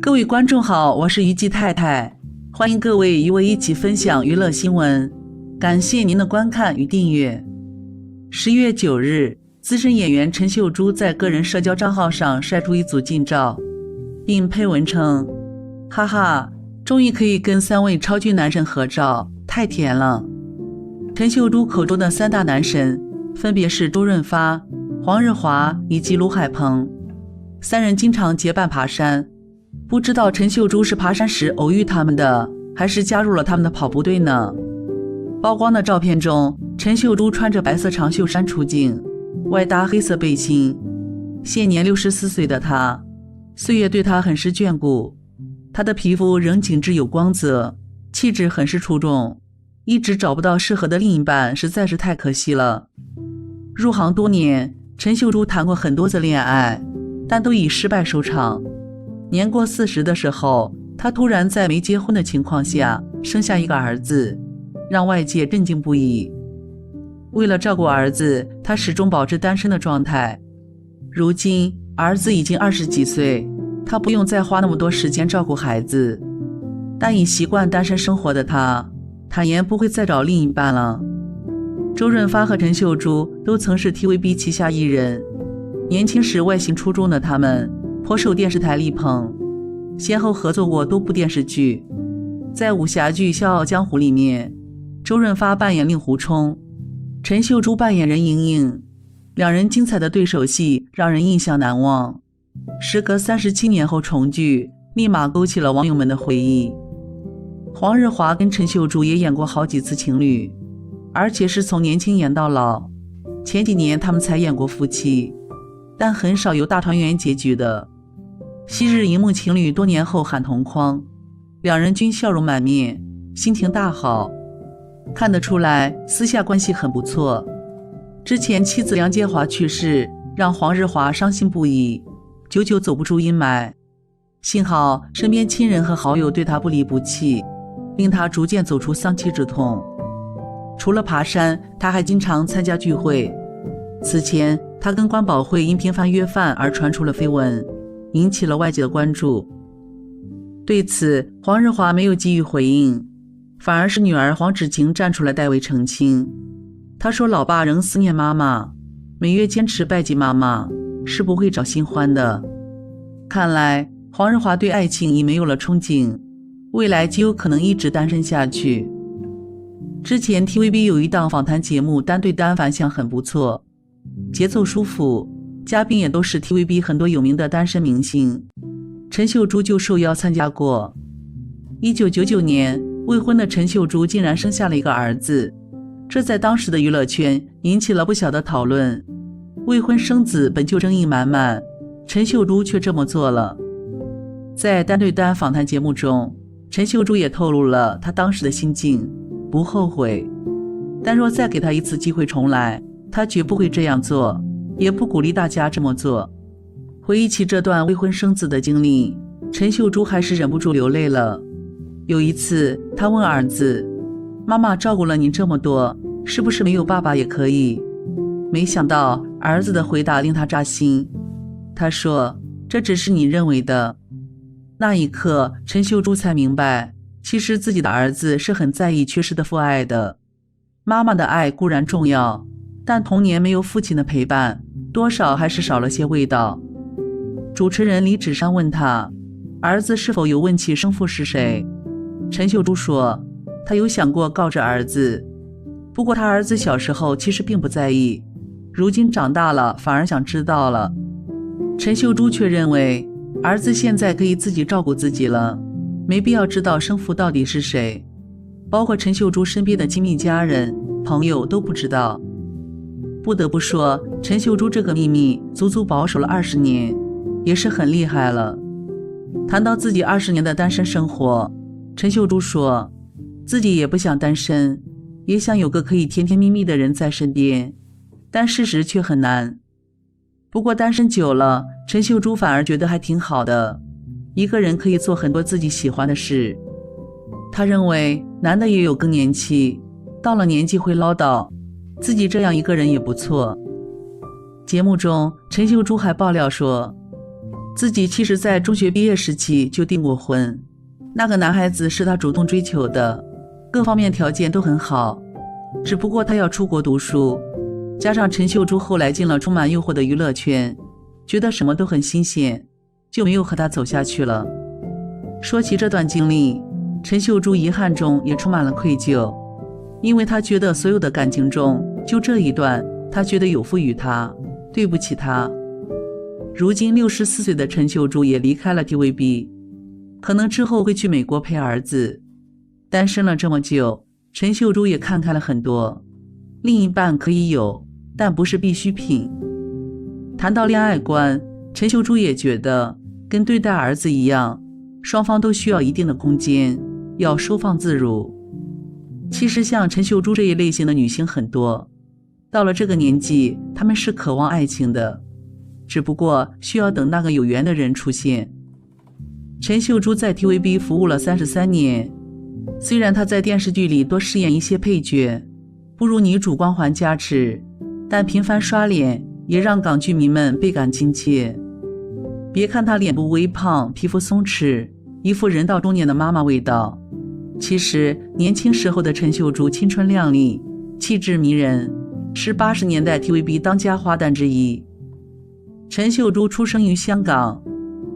各位观众好，我是虞姬太太，欢迎各位与我一起分享娱乐新闻，感谢您的观看与订阅。11月9日，资深演员陈秀珠在个人社交账号上晒出一组近照，并配文称：哈哈，终于可以跟3位超巨男神合照，太甜了。陈秀珠口中的3大男神分别是周润发、黄日华以及卢海鹏，3人经常结伴爬山，不知道陈秀珠是爬山时偶遇他们的，还是加入了他们的跑步队呢？曝光的照片中，陈秀珠穿着白色长袖衫出镜，外搭黑色背心。现年64岁的她，岁月对她很是眷顾，她的皮肤仍紧致有光泽，气质很是出众，一直找不到适合的另一半，实在是太可惜了。入行多年，陈秀珠谈过很多次恋爱，但都以失败收场。年过40的时候，她突然在没结婚的情况下生下一个儿子，让外界震惊不已。为了照顾儿子，她始终保持单身的状态。如今儿子已经20几岁，她不用再花那么多时间照顾孩子，但已习惯单身生活的她坦言不会再找另一半了。周润发和陈秀珠都曾是 TVB 旗下艺人，年轻时外形出众的他们颇受电视台力捧，先后合作过多部电视剧。在武侠剧《笑傲江湖》里面，周润发扮演令狐冲，陈秀珠扮演任盈盈，两人精彩的对手戏让人印象难忘。时隔37年后重聚，立马勾起了网友们的回忆。黄日华跟陈秀珠也演过好几次情侣，而且是从年轻演到老。前几年他们才演过夫妻，但很少有大团圆结局的。昔日荧幕情侣多年后喊同框，两人均笑容满面，心情大好，看得出来私下关系很不错。之前妻子梁洁华去世，让黄日华伤心不已，久久走不出阴霾。幸好身边亲人和好友对他不离不弃，令他逐渐走出丧妻之痛。除了爬山，他还经常参加聚会。此前他跟关宝慧因频繁约饭而传出了绯闻，引起了外界的关注。对此黄日华没有给予回应，反而是女儿黄芷晴站出来代为澄清。她说老爸仍思念妈妈，每月坚持拜祭妈妈，是不会找新欢的。看来黄日华对爱情已没有了憧憬，未来极有可能一直单身下去。之前 TVB 有一档访谈节目单对单反响很不错，节奏舒服，嘉宾也都是 TVB 很多有名的单身明星，陈秀珠就受邀参加过。1999年，未婚的陈秀珠竟然生下了一个儿子，这在当时的娱乐圈引起了不小的讨论。未婚生子本就争议满满，陈秀珠却这么做了。在单对单访谈节目中，陈秀珠也透露了她当时的心境，不后悔，但若再给她一次机会重来，她绝不会这样做，也不鼓励大家这么做。回忆起这段未婚生子的经历，陈秀珠还是忍不住流泪了。有一次她问儿子，妈妈照顾了你这么多，是不是没有爸爸也可以？没想到儿子的回答令她扎心，他说这只是你认为的。那一刻陈秀珠才明白，其实自己的儿子是很在意缺失的父爱的。妈妈的爱固然重要，但童年没有父亲的陪伴，多少还是少了些味道。主持人李芷珊问他，儿子是否有问起生父是谁？陈秀珠说，他有想过告知儿子，不过他儿子小时候其实并不在意，如今长大了反而想知道了。陈秀珠却认为，儿子现在可以自己照顾自己了，没必要知道生父到底是谁，包括陈秀珠身边的亲密家人、朋友都不知道。不得不说，陈秀珠这个秘密足足保守了20年，也是很厉害了。谈到自己20年的单身生活，陈秀珠说，自己也不想单身，也想有个可以甜甜蜜蜜的人在身边，但事实却很难。不过单身久了，陈秀珠反而觉得还挺好的，一个人可以做很多自己喜欢的事。她认为男的也有更年期，到了年纪会唠叨，自己这样一个人也不错。节目中陈秀珠还爆料说，自己其实在中学毕业时期就订过婚，那个男孩子是他主动追求的，各方面条件都很好，只不过他要出国读书，加上陈秀珠后来进了充满诱惑的娱乐圈，觉得什么都很新鲜，就没有和他走下去了。说起这段经历，陈秀珠遗憾中也充满了愧疚，因为她觉得所有的感情中，就这一段，她觉得有负于他，对不起他。如今64岁的陈秀珠也离开了 TVB， 可能之后会去美国陪儿子。单身了这么久，陈秀珠也看开了很多，另一半可以有，但不是必需品。谈到恋爱观，陈秀珠也觉得跟对待儿子一样，双方都需要一定的空间，要收放自如。其实像陈秀珠这一类型的女性很多，到了这个年纪，她们是渴望爱情的，只不过需要等那个有缘的人出现。陈秀珠在 TVB 服务了33年，虽然她在电视剧里多饰演一些配角，不如女主光环加持，但频繁刷脸也让港剧迷们倍感亲切。别看她脸部微胖，皮肤松弛，一副人到中年的妈妈味道，其实年轻时候的陈秀珠青春靓丽，气质迷人，是80年代 TVB 当家花旦之一。陈秀珠出生于香港，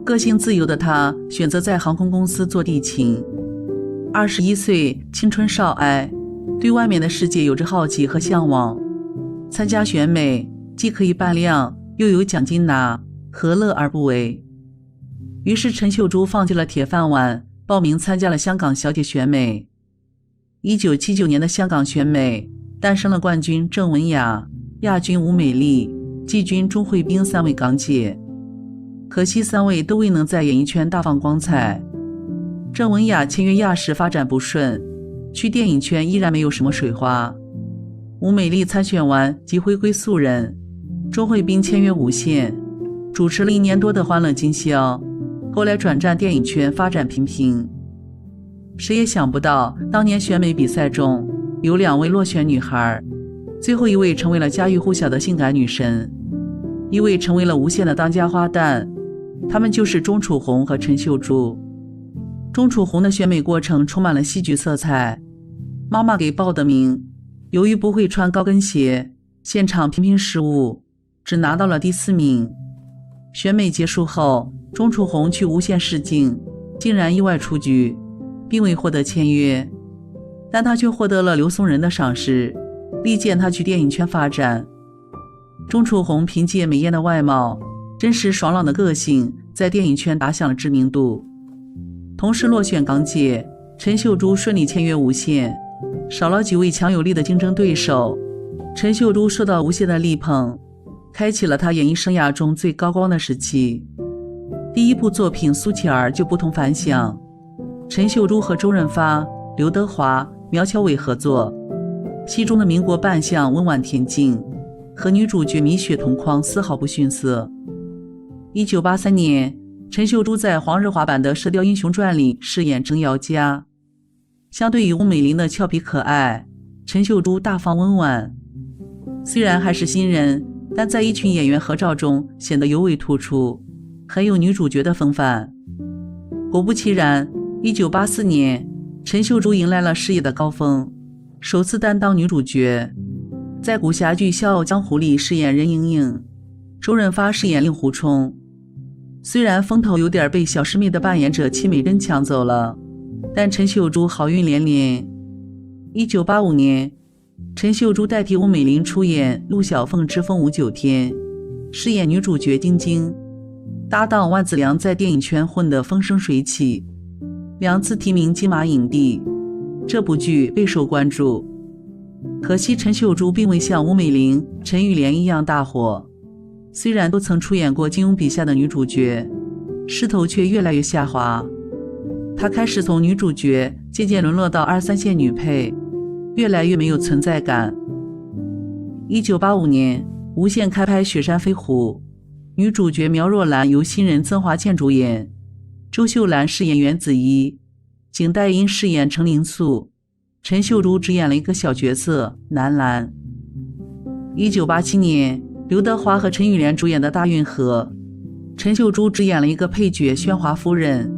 个性自由的她选择在航空公司做地勤。21岁，青春少艾，对外面的世界有着好奇和向往。参加选美，既可以扮靓，又有奖金拿，何乐而不为？于是陈秀珠放弃了铁饭碗，报名参加了香港小姐选美。1979年的香港选美，诞生了冠军郑文雅、亚军吴美丽、季军钟慧冰3位港姐，可惜3位都未能在演艺圈大放光彩。郑文雅签约亚视发展不顺，去电影圈依然没有什么水花。吴美丽参选完即回归素人，钟慧冰签约无线，主持了1年多的欢乐今宵，后来转战电影圈发展平平。谁也想不到，当年选美比赛中有2位落选女孩，最后一位成为了家喻户晓的性感女神，一位成为了无线的当家花旦，她们就是钟楚红和陈秀珠。钟楚红的选美过程充满了戏剧色彩，妈妈给报的名，由于不会穿高跟鞋，现场频频失误，只拿到了第4名。选美结束后，钟楚红去无线试镜，竟然意外出局，并未获得签约，但她却获得了刘松仁的赏识，力荐她去电影圈发展。钟楚红凭借美艳的外貌、真实爽朗的个性，在电影圈打响了知名度。同时落选港姐，陈秀珠顺利签约无线，少了几位强有力的竞争对手，陈秀珠受到无线的力捧，开启了她演艺生涯中最高光的时期。第一部作品《苏乞儿》就不同凡响，陈秀珠和周润发、刘德华、苗侨伟合作，戏中的民国扮相温婉恬静，和女主角米雪同框丝毫不逊色。1983年，陈秀珠在黄日华版的《射雕英雄传》里饰演甄瑶家。相对于吴美玲的俏皮可爱，陈秀珠大方温婉。虽然还是新人，但在一群演员合照中显得尤为突出，很有女主角的风范。果不其然，1984年，陈秀珠迎来了事业的高峰，首次担当女主角，在武侠剧《笑傲江湖》里饰演任盈盈，周润发饰演令狐冲。虽然风头有点被小师妹的扮演者戚美珍抢走了，但陈秀珠好运连连。1985年，陈秀珠代替吴美玲出演《陆小凤之风舞9天》，饰演女主角晶晶，搭档万梓良在电影圈混得风生水起，2次提名金马影帝，这部剧备受关注。可惜陈秀珠并未像吴美玲、陈玉莲一样大火，虽然都曾出演过金庸笔下的女主角，势头却越来越下滑。她开始从女主角渐渐沦落到2、3线女配，越来越没有存在感。1985年，无线开拍《雪山飞狐》，女主角苗若兰由新人曾华倩主演，周秀兰饰演袁子怡，景黛英饰演程灵素，陈秀珠只演了一个小角色南兰。1987年，刘德华和陈玉莲主演的《大运河》，陈秀珠只演了一个配角宣华夫人。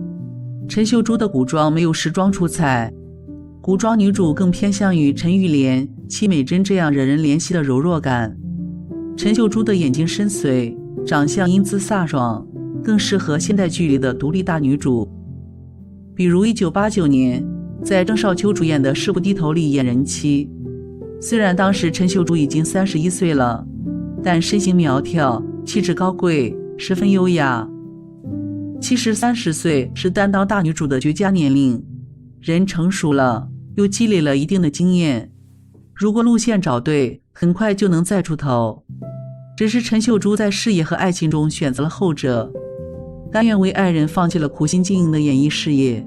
陈秀珠的古装没有时装出彩，古装女主更偏向于陈玉莲、戚美珍这样惹人怜惜的柔弱感。陈秀珠的眼睛深邃，长相英姿飒爽，更适合现代剧里的独立大女主。比如1989年在郑少秋主演的《誓不低头》里演人妻，虽然当时陈秀珠已经31岁了，但身形苗条，气质高贵，十分优雅。其实30岁是担当大女主的绝佳年龄，人成熟了，又积累了一定的经验，如果路线找对，很快就能再出头。只是陈秀珠在事业和爱情中选择了后者，甘愿为爱人放弃了苦心经营的演艺事业。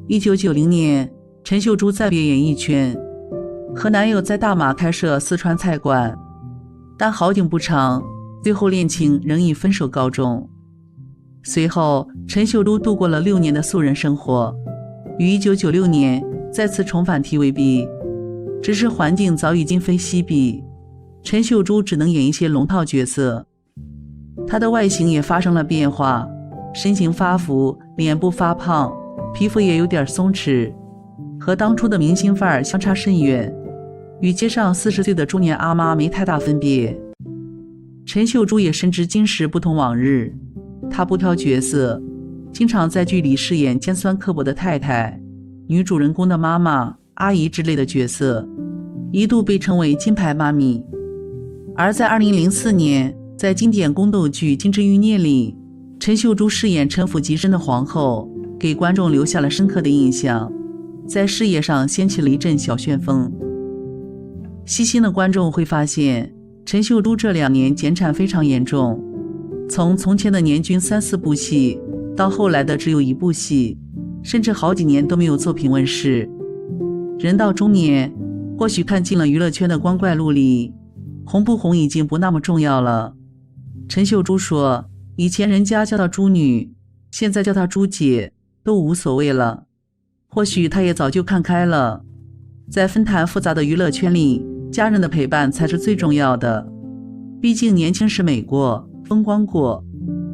1990年，陈秀珠暂别演艺圈，和男友在大马开设四川菜馆，但好景不长，最后恋情仍以分手告终。随后，陈秀珠度过了6年的素人生活，于1996年再次重返 TVB， 只是环境早已今非昔比，陈秀珠只能演一些龙套角色。她的外形也发生了变化，身形发福，脸部发胖，皮肤也有点松弛，和当初的明星范儿相差甚远，与街上40岁的中年阿妈没太大分别。陈秀珠也深知今时不同往日，她不挑角色，经常在剧里饰演尖酸刻薄的太太、女主人公的妈妈、阿姨之类的角色，一度被称为金牌妈咪。而在2004年，在经典宫斗剧《金枝欲孽》里，陈秀珠饰演城府极深的皇后，给观众留下了深刻的印象，在事业上掀起了一阵小旋风。细心的观众会发现，陈秀珠这2年减产非常严重，从前的年均3-4部戏，到后来的只有1部戏，甚至好几年都没有作品问世。人到中年，或许看尽了娱乐圈的光怪陆离，红不红已经不那么重要了。陈秀珠说，以前人家叫她猪女，现在叫她猪姐，都无所谓了。或许她也早就看开了，在纷繁复杂的娱乐圈里，家人的陪伴才是最重要的。毕竟年轻时美过，风光过，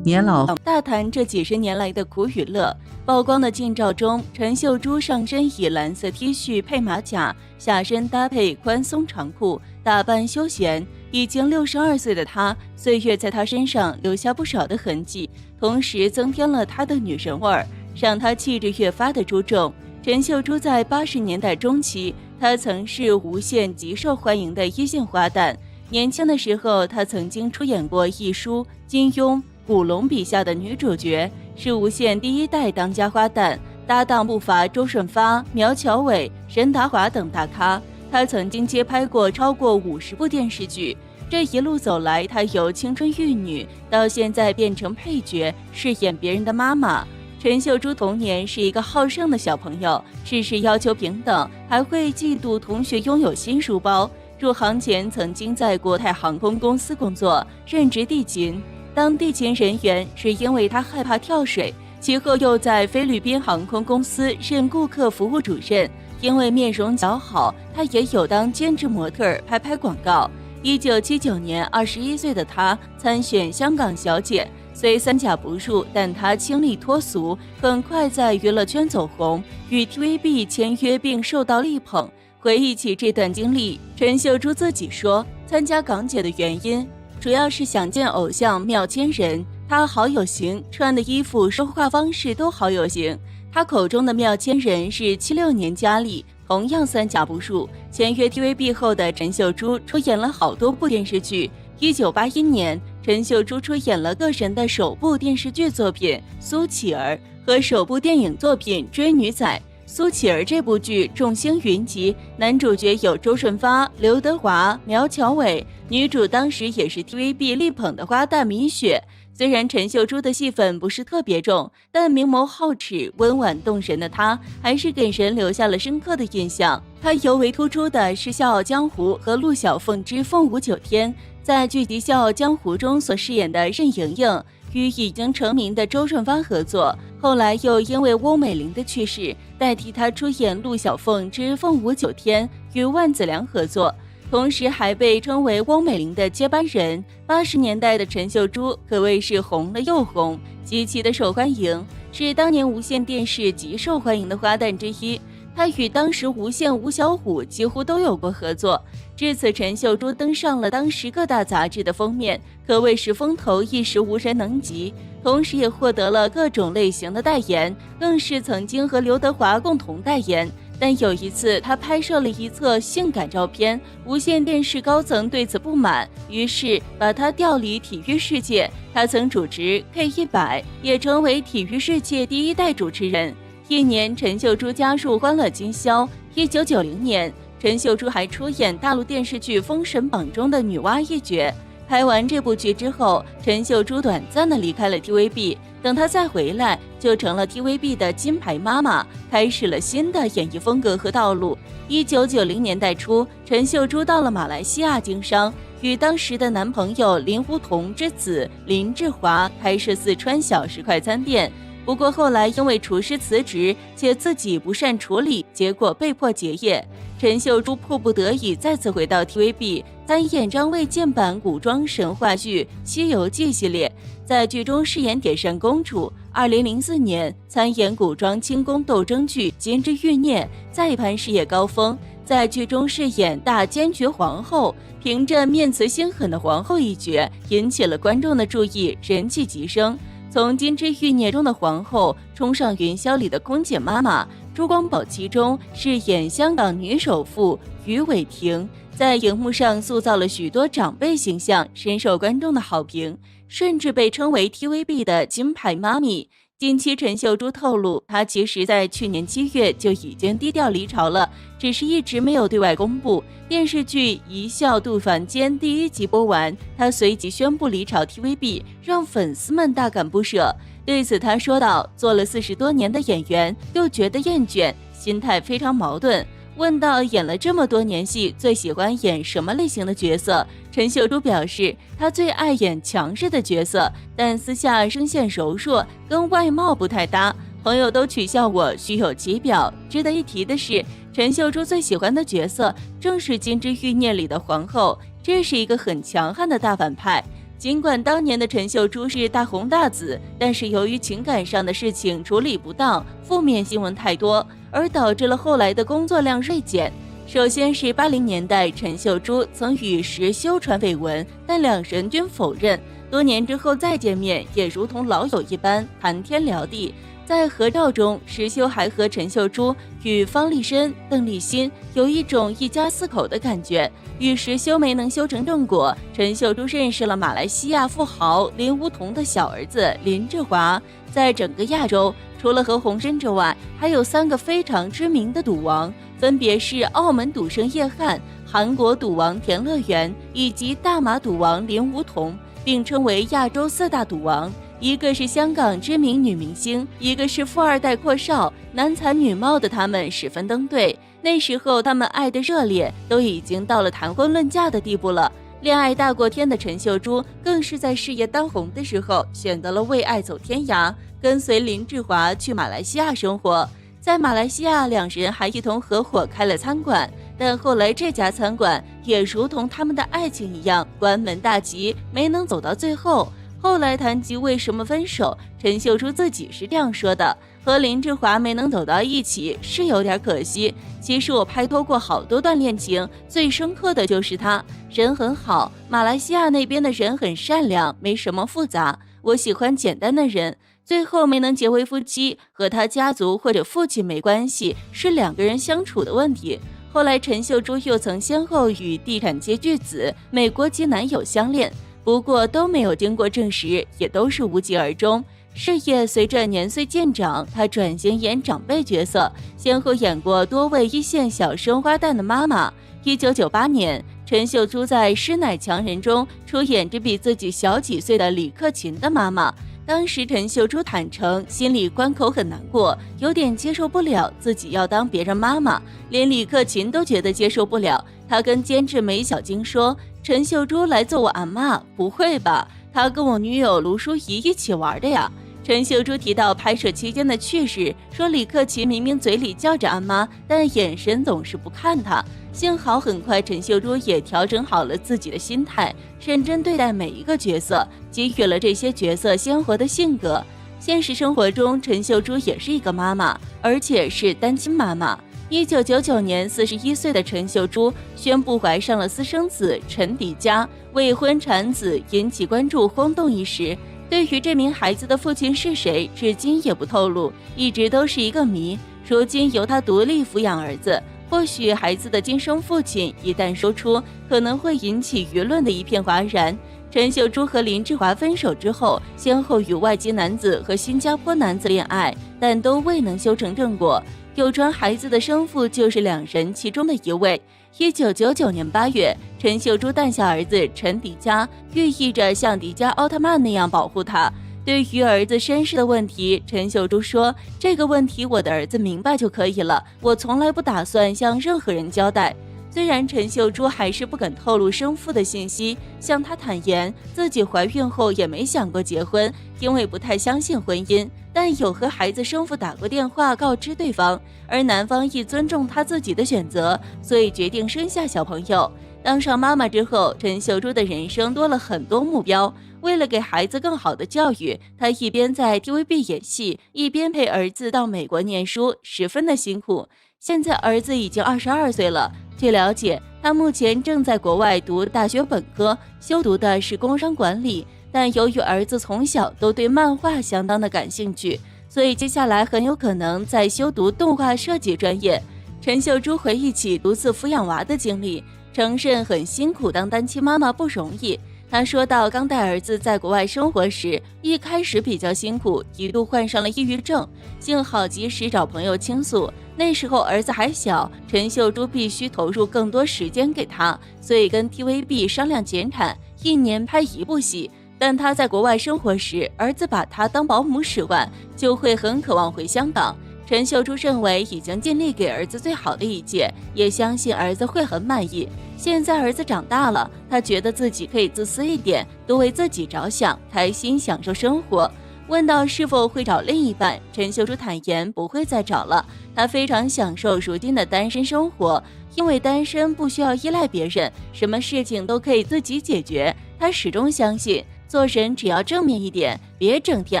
年老大谈这几十年来的苦与乐。曝光的近照中，陈秀珠上身以蓝色 T 恤配马甲，下身搭配宽松长裤，打扮休闲。已经62岁的她，岁月在她身上留下不少的痕迹，同时增添了她的女神味儿，让她气质越发的出众。陈秀珠在80年代中期，她曾是无线极受欢迎的一线花旦。年轻的时候，她曾经出演过一书、金庸、古龙笔下的女主角，是无线第1代当家花旦，搭档不乏周润发、苗侨伟、任达华等大咖。她曾经接拍过超过50部电视剧。这一路走来，她由青春玉女到现在变成配角，饰演别人的妈妈。陈秀珠童年是一个好胜的小朋友，事事要求平等，还会嫉妒同学拥有新书包。入行前曾经在国泰航空公司工作，任职地勤。当地勤人员是因为他害怕跳水，其后又在菲律宾航空公司任顾客服务主任。因为面容姣好，他也有当兼职模特拍广告。1979年，21岁的他参选香港小姐，虽三甲不入，但他清丽脱俗，很快在娱乐圈走红，与 TVB 签约并受到力捧。回忆起这段经历，陈秀珠自己说，参加港姐的原因主要是想见偶像妙千人，她好有型，穿的衣服、说话方式都好有型。她口中的妙千人是76年佳丽，同样三甲不入。签约 TVB 后的陈秀珠出演了好多部电视剧。1981年，陈秀珠出演了个人的首部电视剧作品《苏乞儿》和首部电影作品《追女仔》。苏乞儿这部剧众星云集，男主角有周润发、刘德华、苗侨伟，女主当时也是 TVB 力捧的花旦米雪。虽然陈秀珠的戏份不是特别重，但明眸皓齿、温婉动人的她，还是给人留下了深刻的印象。她尤为突出的是《笑傲江湖》和陆小凤之《凤舞九天》。在剧集《笑傲江湖》中所饰演的任盈盈，与已经成名的周润发合作，后来又因为翁美玲的去世，代替她出演陆小凤之《凤舞九天》，与万梓良合作。同时还被称为翁美玲的接班人。80年代的陈秀珠可谓是红了又红，极其的受欢迎，是当年无线电视极受欢迎的花旦之一。她与当时无线吴小虎几乎都有过合作，至此陈秀珠登上了当时各大杂志的封面，可谓是风头一时无人能及。同时也获得了各种类型的代言，更是曾经和刘德华共同代言。但有一次他拍摄了一册性感照片，无线电视高层对此不满，于是把他调离体育世界。他曾主持 K100， 也成为体育世界第一代主持人。一年，陈秀珠加入欢乐今宵。1990年，陈秀珠还出演大陆电视剧《封神榜》中的女娲一角。拍完这部剧之后，陈秀珠短暂地离开了 TVB， 等她再回来，就成了 TVB 的金牌妈妈，开始了新的演艺风格和道路。1990年代初，陈秀珠到了马来西亚经商，与当时的男朋友林梧桐之子林志华开设四川小食快餐店。不过后来因为厨师辞职，且自己不善处理，结果被迫结业。陈秀珠迫不得已再次回到 TVB， 参演张卫健版古装神话剧《西游记》系列，在剧中饰演点扇公主。2004年参演古装清宫斗争剧《金枝欲孽》，再攀事业高峰，在剧中饰演大坚决皇后，凭着面慈心狠的皇后一角，引起了观众的注意，人气急升。从《金枝欲孽》中的皇后冲上云霄里的空姐妈妈，珠光宝气中饰演香港女首富余伟婷，在荧幕上塑造了许多长辈形象，深受观众的好评，甚至被称为 TVB 的金牌妈咪。近期陈秀珠透露，她其实在去年7月就已经低调离巢了，只是一直没有对外公布。电视剧《一笑度凡间》第1集播完，她随即宣布离巢 TVB， 让粉丝们大感不舍。对此她说道，做了40多年的演员，又觉得厌倦，心态非常矛盾。问到演了这么多年戏，最喜欢演什么类型的角色？陈秀珠表示，她最爱演强势的角色，但私下声线柔弱，跟外貌不太搭。朋友都取笑我虚有其表。值得一提的是，陈秀珠最喜欢的角色正是《金枝欲孽》里的皇后，这是一个很强悍的大反派。尽管当年的陈秀珠是大红大紫，但是由于情感上的事情处理不当，负面新闻太多，而导致了后来的工作量锐减。首先是80年代，陈秀珠曾与石修传绯闻，但两人均否认。多年之后再见面，也如同老友一般谈天聊地。在合照中，石修还和陈秀珠与方力申、邓丽欣有一种一家4口的感觉。与石修没能修成正果，陈秀珠认识了马来西亚富豪林梧桐的小儿子林志华。在整个亚洲，除了何鸿燊之外，还有3个非常知名的赌王，分别是澳门赌圣叶汉、韩国赌王田乐园以及大马赌王林梧桐，并称为亚洲4大赌王。一个是香港知名女明星，一个是富二代阔少，男才女貌的他们十分登对。那时候他们爱的热烈，都已经到了谈婚论嫁的地步了。恋爱大过天的陈秀珠更是在事业当红的时候，选择了为爱走天涯，跟随林志华去马来西亚生活。在马来西亚，两人还一同合伙开了餐馆，但后来这家餐馆也如同他们的爱情一样，关门大吉，没能走到最后。后来谈及为什么分手，陈秀珠自己是这样说的：和林志华没能走到一起是有点可惜，其实我拍拖过好多段恋情，最深刻的就是他，人很好，马来西亚那边的人很善良，没什么复杂，我喜欢简单的人。最后没能结为夫妻，和他家族或者父亲没关系，是2个人相处的问题。后来陈秀珠又曾先后与地产界巨子美国籍男友相恋，不过都没有经过证实，也都是无疾而终。事业随着年岁渐长，她转型演长辈角色，先后演过多位一线小生花旦的妈妈。1998年，陈秀珠在《师奶强人》中出演只比自己小几岁的李克勤的妈妈。当时陈秀珠坦诚，心里关口很难过，有点接受不了自己要当别人妈妈，连李克勤都觉得接受不了。他跟监制梅小晶说：“陈秀珠来做我阿妈，不会吧？他跟我女友卢淑仪一起玩的呀。”陈秀珠提到拍摄期间的趣事，说李克勤明明嘴里叫着阿妈，但眼神总是不看他。幸好很快陈秀珠也调整好了自己的心态，认真对待每一个角色，给予了这些角色鲜活的性格。现实生活中，陈秀珠也是一个妈妈，而且是单亲妈妈。1999年，41岁的陈秀珠宣布怀上了私生子陈迪佳，未婚产子引起关注轰动一时。对于这名孩子的父亲是谁，至今也不透露，一直都是一个谜。如今由他独立抚养儿子，或许孩子的今生父亲一旦说出，可能会引起舆论的一片哗然。陈秀珠和林志华分手之后，先后与外籍男子和新加坡男子恋爱，但都未能修成正果。有传孩子的生父就是两人其中的一位。1999年8月，陈秀珠诞下儿子陈迪佳，寓意着像迪迦奥特曼那样保护他。对于儿子身世的问题，陈秀珠说：“这个问题我的儿子明白就可以了，我从来不打算向任何人交代。”虽然陈秀珠还是不肯透露生父的信息，向他坦言自己怀孕后也没想过结婚，因为不太相信婚姻，但有和孩子生父打过电话告知对方，而男方亦尊重他自己的选择，所以决定生下小朋友。当上妈妈之后，陈秀珠的人生多了很多目标。为了给孩子更好的教育，她一边在 TVB 演戏，一边陪儿子到美国念书，十分的辛苦。现在儿子已经22岁了，据了解，他目前正在国外读大学本科，修读的是工商管理。但由于儿子从小都对漫画相当的感兴趣，所以接下来很有可能在修读动画设计专业。陈秀珠回忆起独自抚养娃的经历，承认很辛苦，当单亲妈妈不容易。他说到，刚带儿子在国外生活时，一开始比较辛苦，一度患上了抑郁症，幸好及时找朋友倾诉。那时候儿子还小，陈秀珠必须投入更多时间给他，所以跟 TVB 商量减产，1年拍1部戏。但他在国外生活时，儿子把他当保姆使唤，就会很渴望回香港。陈秀珠认为已经尽力给儿子最好的一切，也相信儿子会很满意。现在儿子长大了，他觉得自己可以自私一点，多为自己着想，开心享受生活。问到是否会找另一半，陈秀珠坦言不会再找了，她非常享受如今的单身生活，因为单身不需要依赖别人，什么事情都可以自己解决。她始终相信，做人只要正面一点，别整天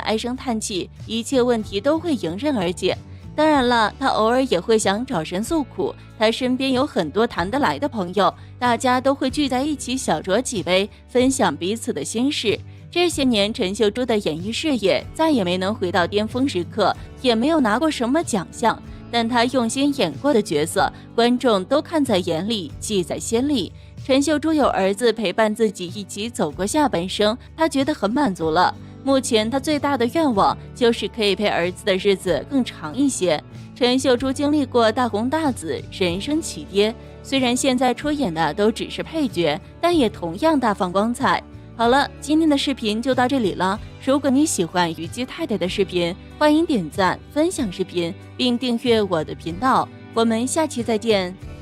唉声叹气，一切问题都会迎刃而解。当然了，他偶尔也会想找人诉苦，他身边有很多谈得来的朋友，大家都会聚在一起小酌几杯，分享彼此的心事。这些年，陈秀珠的演艺事业再也没能回到巅峰时刻，也没有拿过什么奖项，但她用心演过的角色，观众都看在眼里，记在心里。陈秀珠有儿子陪伴自己一起走过下半生，她觉得很满足了。目前她最大的愿望就是可以陪儿子的日子更长一些。陈秀珠经历过大红大紫，人生起跌，虽然现在出演的都只是配角，但也同样大放光彩。好了，今天的视频就到这里了。如果你喜欢虞姬太太的视频，欢迎点赞、分享视频，并订阅我的频道。我们下期再见。